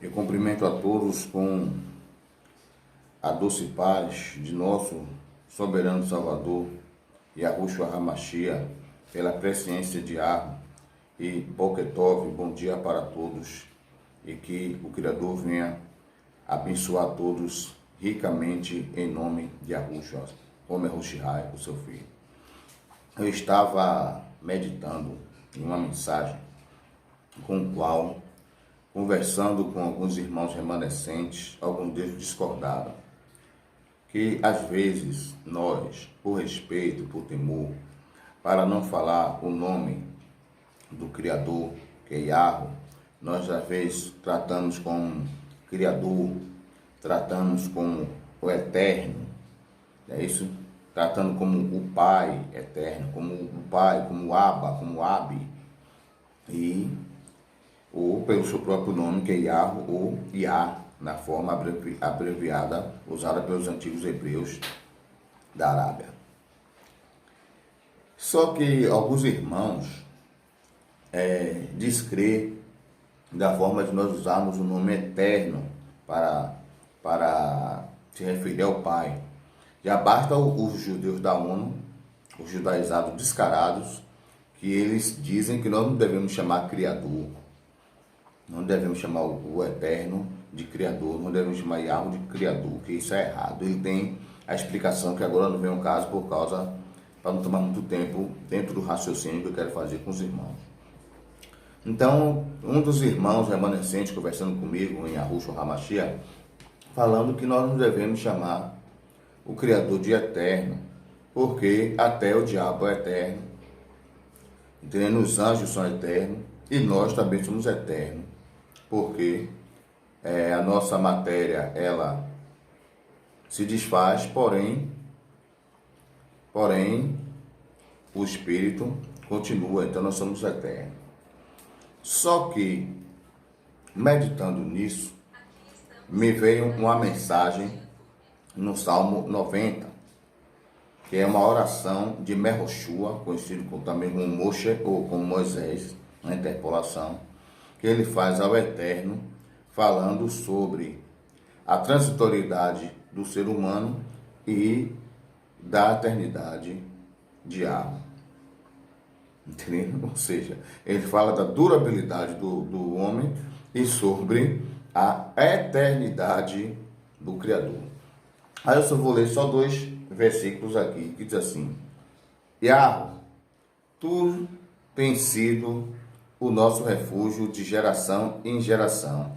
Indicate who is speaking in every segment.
Speaker 1: Eu cumprimento a todos com a doce paz de nosso soberano Salvador, Yahushua HaMashiach, pela presciência de Arro e Boketov. Bom dia para todos e que o Criador venha abençoar todos ricamente em nome de Yahushua, Homer Hoshihai, o seu filho. Eu estava meditando em uma mensagem com o qual, conversando com alguns irmãos remanescentes, alguns deles discordaram, que às vezes nós, por respeito, por temor, para não falar o nome do Criador, que é Yahweh, nós às vezes tratamos como Criador, tratamos como o Eterno, é isso? Tratando como o Pai Eterno, como o Pai, como o Abba, como o Abi, ou pelo seu próprio nome, que é Yahweh ou Yah, na forma abreviada usada pelos antigos hebreus da Arábia. Só que alguns irmãos descrê da forma de nós usarmos o nome Eterno para se referir ao Pai. Já basta os judeus da ONU, os judaizados descarados, que eles dizem que nós não devemos chamar Criador, não devemos chamar o Eterno de Criador, não devemos chamar Yahweh de Criador, que isso é errado. Ele tem a explicação que agora não vem ao caso para não tomar muito tempo dentro do raciocínio que eu quero fazer com os irmãos. Então, um dos irmãos remanescentes conversando comigo em Yahushua HaMashiach, falando que nós não devemos chamar o Criador de Eterno, porque até o diabo é eterno, entendendo? Os anjos são eternos e nós também somos eternos, porque a nossa matéria, ela se desfaz, porém o espírito continua, então nós somos eternos. Só que, meditando nisso, me veio uma mensagem no Salmo 90, que é uma oração de Mehoshua, conhecido também como Moshe ou como Moisés, na interpolação, que ele faz ao Eterno, falando sobre a transitoriedade do ser humano e da eternidade de Yahweh. Entendeu? Ou seja, ele fala da durabilidade do homem e sobre a eternidade do Criador. Aí eu só vou ler só 2 versículos aqui, que diz assim: Yahweh, tu tens sido o nosso refúgio de geração em geração,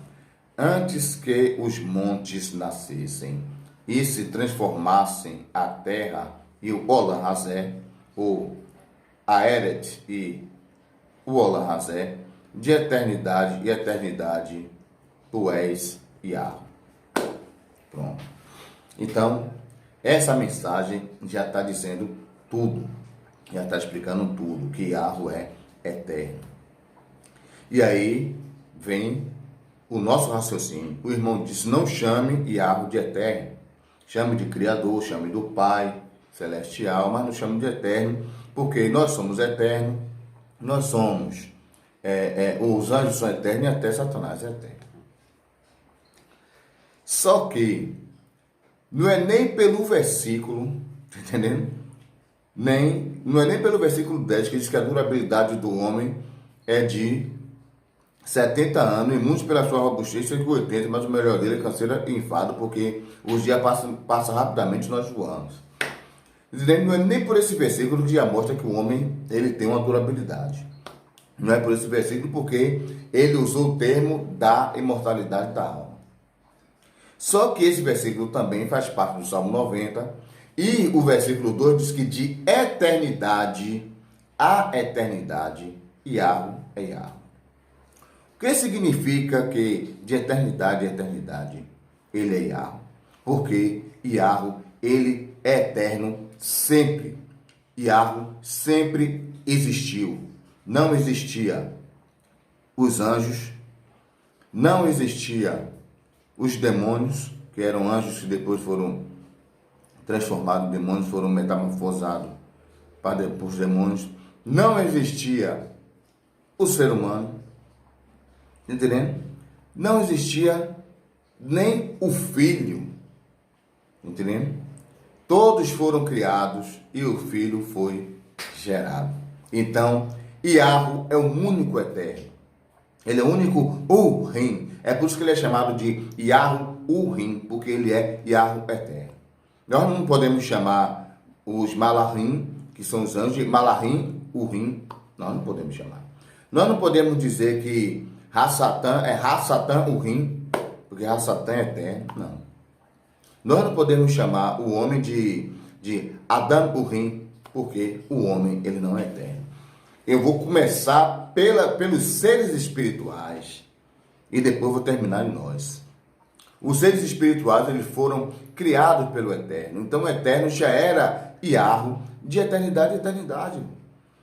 Speaker 1: antes que os montes nascessem e se transformassem a terra e o Olam-Hazé, ou a Eret e o Olam-Hazé, de eternidade e eternidade, tu és Yahweh. Pronto. Então, essa mensagem já está dizendo tudo, já está explicando tudo, que Yahweh é eterno. E aí vem o nosso raciocínio. O irmão disse: não chame Yahweh de eterno, chame de Criador, chame do Pai Celestial, mas não chame de eterno, porque nós somos eternos, nós somos, os anjos são eternos e até Satanás é eterno. Só que não é nem pelo versículo, tá entendendo? Não é nem pelo versículo 10 que diz que a durabilidade do homem é de 70 anos, e muitos pela sua robustez 80, mas o melhor dele é canseira e enfado, porque os dias passam rapidamente, nós voamos. Não é nem por esse versículo que já mostra que o homem ele tem uma durabilidade. Não é por esse versículo, porque ele usou o termo da imortalidade da alma. Só que esse versículo também faz parte do Salmo 90, e o versículo 2 diz que de eternidade a eternidade, Yahweh é Yahweh. O que significa que de eternidade a eternidade ele é Yahweh? Porque Yahweh, ele é eterno sempre. Yahweh sempre existiu. Não existia os anjos, não existia os demônios, que eram anjos que depois foram transformados em demônios, foram metamorfosados para os demônios. Não existia o ser humano, entendendo? não existia nem o filho, entendendo? Todos foram criados e o filho foi gerado. Então, Yahweh é o único eterno. Ele é o único Urim. É por isso que ele é chamado de Yahweh Urim, porque ele é Yahweh eterno. Nós não podemos chamar os Malachim, que são os anjos, de Malachim Urim. Nós não podemos chamar. Nós não podemos dizer que Hassatan é Hassatan Urim, porque Hassatan é eterno. Não. Nós não podemos chamar o homem de Adam Urim, porque o homem ele não é eterno. Eu vou começar pelos seres espirituais e depois vou terminar em nós. Os seres espirituais eles foram criados pelo Eterno. Então o Eterno já era Yahweh de eternidade em eternidade.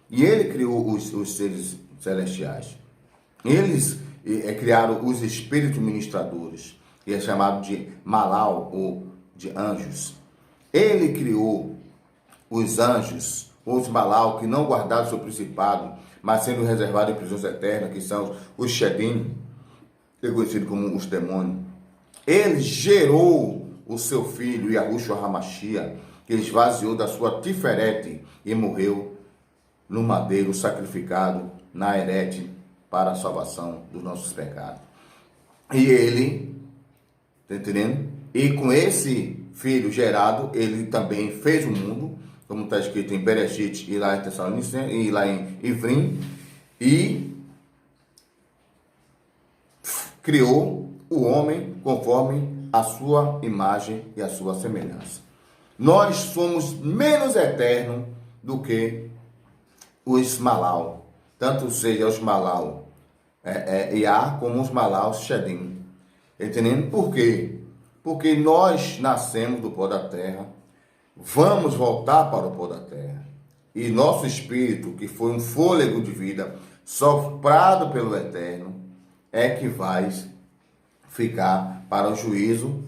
Speaker 1: E ele criou os seres celestiais. Eles criaram os espíritos ministradores, que é chamado de Malal ou de anjos. Ele criou os anjos, os Malal, que não guardaram seu principado, mas sendo reservados em prisões eternas, que são os Shedim, conhecidos como os demônios. Ele gerou o seu filho, Yahushua HaMashiach, que ele esvaziou da sua Tiferete e morreu no madeiro sacrificado na Herete para a salvação dos nossos pecados. E ele, tá entendendo? E com esse filho gerado, ele também fez o mundo, como está escrito em Bereshit e lá em Tessalonicenses e lá em Ivrim, e criou o homem conforme a sua imagem e a sua semelhança. Nós somos menos eternos do que os Malal, tanto seja os Malal Iá como os Malal Shedim. Entendendo? Por quê? Porque nós nascemos do pó da terra, vamos voltar para o pó da terra. E nosso espírito, que foi um fôlego de vida soprado pelo Eterno, é que vai ficar para o juízo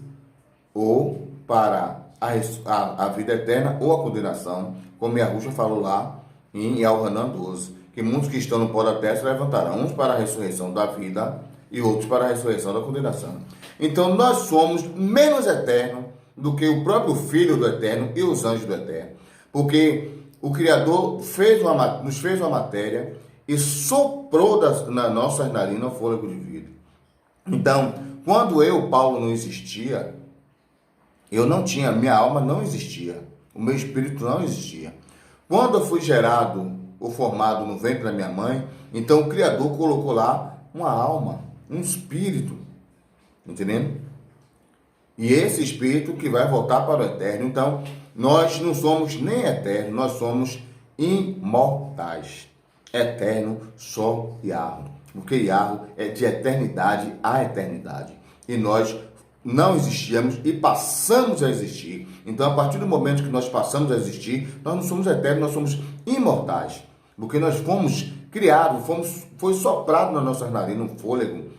Speaker 1: ou para a vida eterna ou a condenação, como Yahushua falou lá em Yohanan 12, que muitos que estão no pó da terra se levantarão, uns para a ressurreição da vida e outros para a ressurreição da condenação. Então nós somos menos eternos do que o próprio Filho do Eterno e os anjos do Eterno, porque o Criador nos fez uma matéria e soprou nas nossas narinas o fôlego de vida. Então, quando Paulo, não existia, eu não tinha, minha alma não existia, o meu espírito não existia. Quando eu fui gerado ou formado no ventre da minha mãe, então o Criador colocou lá uma alma, um espírito, entendendo? E esse espírito que vai voltar para o eterno. Então, nós não somos nem eternos, nós somos imortais. Eterno só Yahweh, porque Yahweh é de eternidade a eternidade. E nós não existíamos e passamos a existir. Então, a partir do momento que nós passamos a existir, nós não somos eternos, nós somos imortais. Porque nós fomos criados, foi soprado nas nossas narinas um fôlego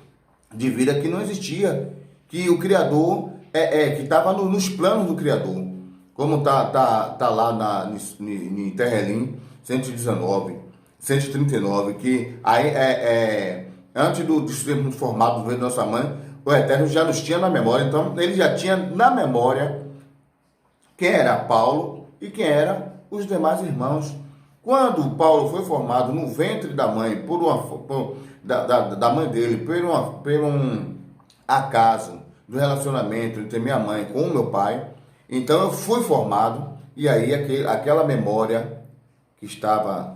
Speaker 1: de vida que não existia. Que o Criador, que estava nos planos do Criador. Como tá lá em Terrelim 119, 139, que aí antes de sermos formados no ventre da nossa mãe, o Eterno já nos tinha na memória. Então, ele já tinha na memória quem era Paulo e quem eram os demais irmãos. Quando Paulo foi formado no ventre da mãe, da mãe dele, por um acaso do relacionamento entre minha mãe com o meu pai, então eu fui formado, e aí aquela memória que estava,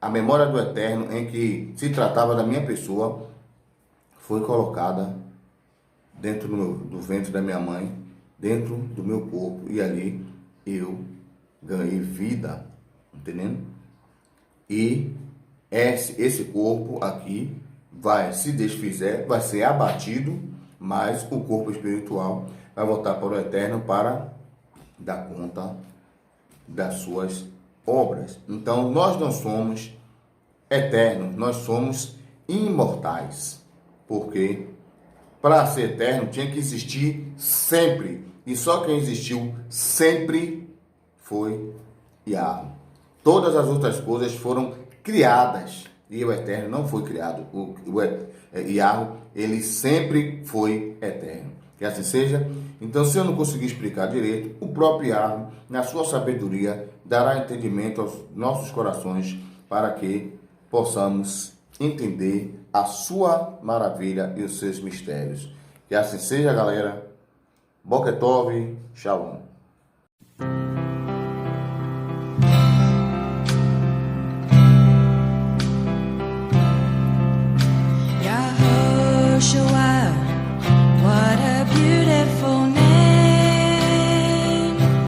Speaker 1: a memória do Eterno, em que se tratava da minha pessoa, foi colocada dentro do ventre da minha mãe, dentro do meu corpo, e ali eu ganhei vida, entendendo? E esse corpo aqui vai se desfizer, vai ser abatido, mas o corpo espiritual vai voltar para o Eterno para dar conta das suas obras. Então, nós não somos eternos, nós somos imortais. Porque para ser eterno tinha que existir sempre. E só quem existiu sempre foi Yahweh. Todas as outras coisas foram criadas. e o eterno não foi criado. Yahweh, ele sempre foi eterno. Que assim seja. Então, se eu não conseguir explicar direito, o próprio Yahweh, na sua sabedoria, dará entendimento aos nossos corações para que possamos entender a sua maravilha e os seus mistérios. Que assim seja, galera. Boker Tov, Shalom.